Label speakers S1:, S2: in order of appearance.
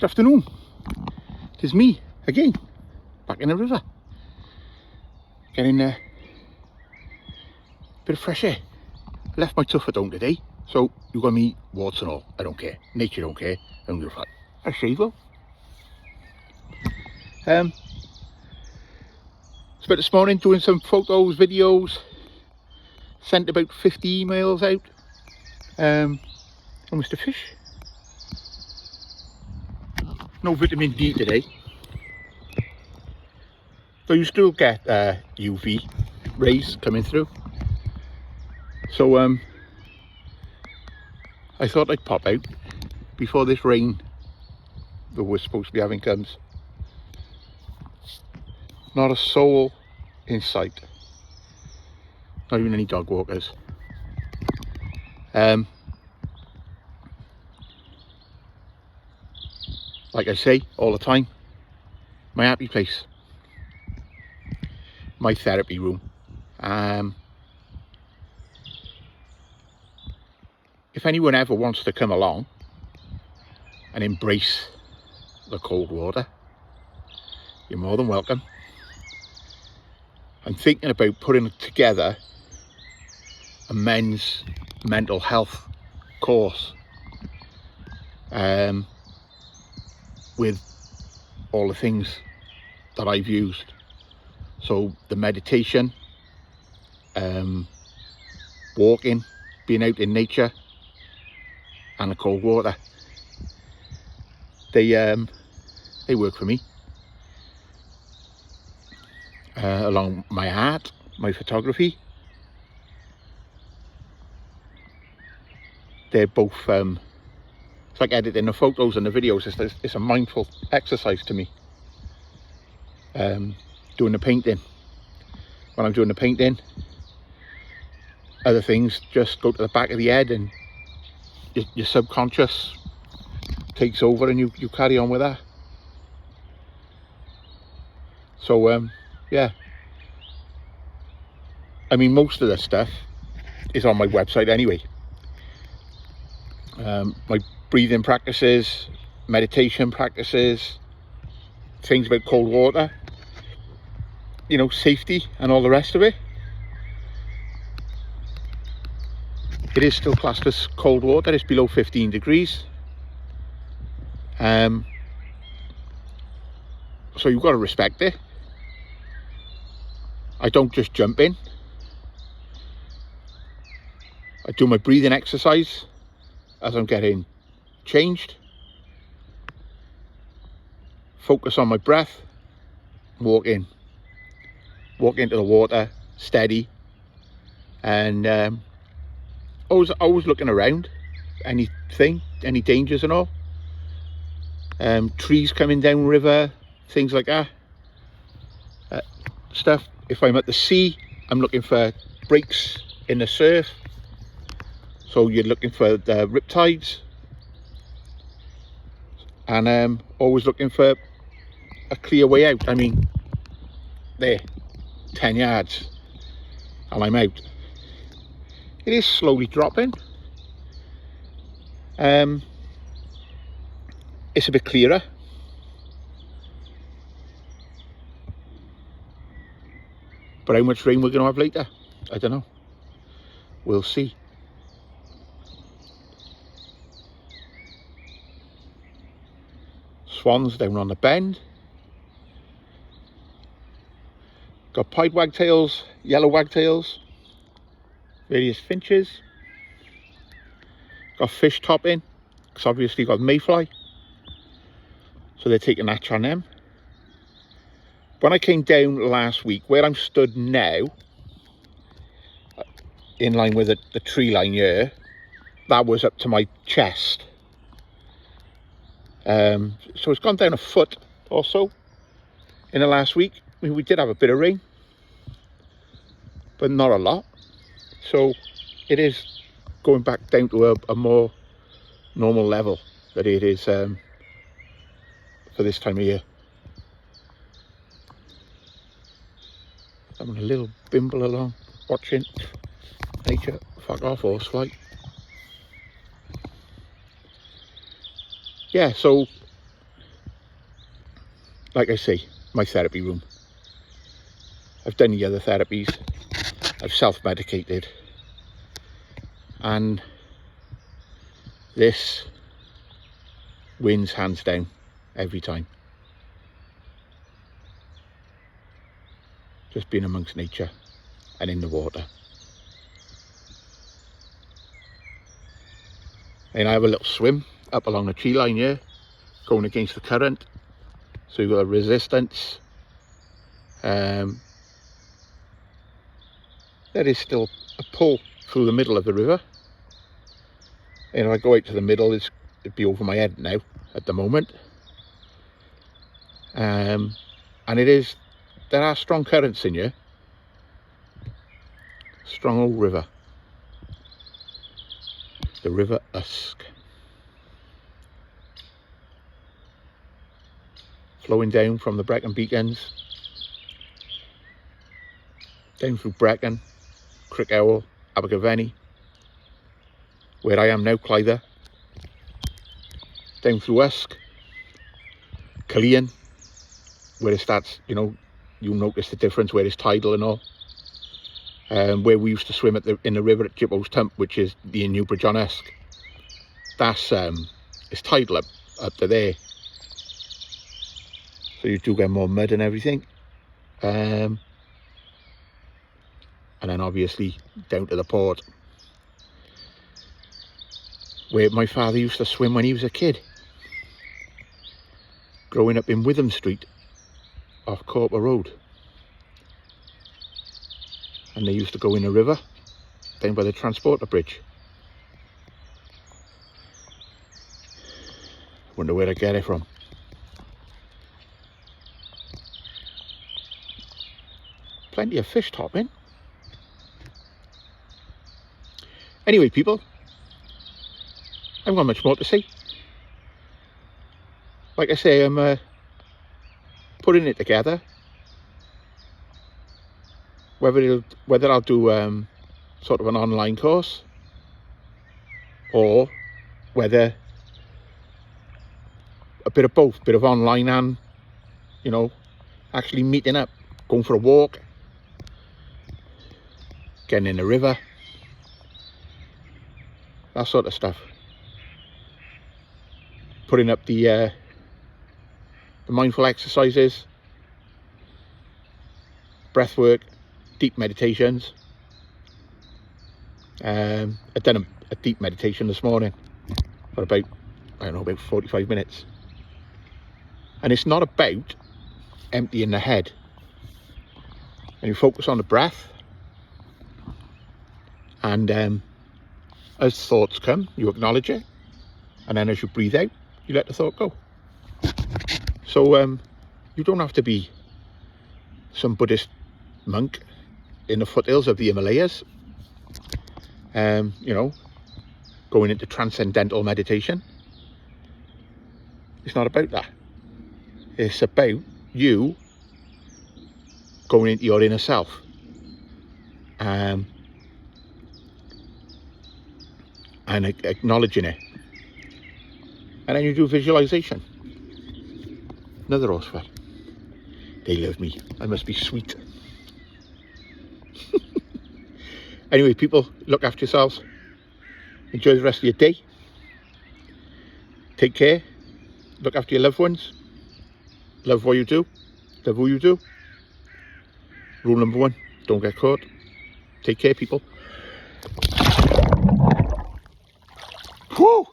S1: Good afternoon. It is me again, back in the river, getting a bit of fresh air. Left my tuff at home today, so you got me warts and all. I don't care. Nature don't care. I don't give a fuck. I shave though. Spent this morning doing some photos, videos. Sent about 50 emails out. On Mr. Fish. No vitamin D today. So you still get UV rays coming through. So I thought I'd pop out before this rain that we're supposed to be having comes. Not a soul in sight. Not even any dog walkers. Like I say all the time, my happy place, my therapy room. If anyone ever wants to come along and embrace the cold water, you're more than welcome. I'm thinking about putting together a men's mental health course with all the things that I've used. So the meditation, walking, being out in nature, and the cold water. They work for me. Along my art, my photography. They're both, it's like editing the photos and the videos. It's a mindful exercise to me. Doing the painting. When I'm doing the painting, other things just go to the back of the head and your subconscious takes over and you carry on with that. So yeah, I mean, most of the stuff is on my website anyway. My breathing practices, meditation practices, things about cold water, you know, safety and all the rest of it. It is still classed as cold water. It's below 15 degrees. So you've got to respect it. I don't just jump in. I do my breathing exercise as I'm getting changed. Focus on my breath. Walk into the water, steady, and always looking around. Anything, any dangers and all. Trees coming down river, things like that. Stuff. If I'm at the sea, I'm looking for breaks in the surf. So you're looking for the riptides, and always looking for a clear way out. I mean, there, 10 yards, and I'm out. It is slowly dropping. It's a bit clearer. But how much rain we're going to have later, I don't know. We'll see. Swans down on the bend. Got pied wagtails, yellow wagtails, various finches. Got fish topping, because obviously got mayfly. So they're taking that on them. When I came down last week, where I'm stood now, in line with the tree line here, that was up to my chest. So it's gone down a foot or so in the last week. I mean, we did have a bit of rain, but not a lot. So it is going back down to a more normal level that it is for this time of year. Having a little bimble along, watching nature fuck off, horsefly. Yeah, so like I say, my therapy room. I've done the other therapies. I've self-medicated. And this wins hands down every time. Just being amongst nature and in the water. And I have a little swim up along the tree line here, going against the current. So you've got a resistance. There is still a pull through the middle of the river. And if I go out to the middle, it'd be over my head now at the moment. And there are strong currents in here. Strong old river. The River Usk. Flowing down from the Brecon Beacons. Down through Brecon, Crickhowell, Abergavenny. Where I am now, Clyther. Down through Usk. Cullion. Where it starts, you'll notice the difference where it's tidal and all. Where we used to swim in the river at Jippo's Tump, which is the Newbridge on Usk. That's it's tidal up to there. So you do get more mud and everything. And then obviously down to the port. Where my father used to swim when he was a kid. Growing up in Witham Street off Corper Road. And they used to go in the river down by the transporter bridge. Wonder where I get it from. Plenty of fish topping. Anyway, people, I haven't got much more to say. Like I say, I'm putting it together. Whether I'll do sort of an online course, or whether a bit of both, bit of online and, actually meeting up, going for a walk, getting in the river, that sort of stuff. Putting up the mindful exercises, breath work, deep meditations. I've done a deep meditation this morning for about 45 minutes. And it's not about emptying the head. And you focus on the breath. And as thoughts come, you acknowledge it. And then as you breathe out, you let the thought go. So you don't have to be some Buddhist monk in the foothills of the Himalayas, going into transcendental meditation. It's not about that. It's about you going into your inner self, and acknowledging it. And then you do visualization. Another horsefly. They love me. I must be sweet. Anyway, people, look after yourselves. Enjoy the rest of your day. Take care. Look after your loved ones. Love what you do. Love who you do. Rule number 1, don't get caught. Take care, people. Woo!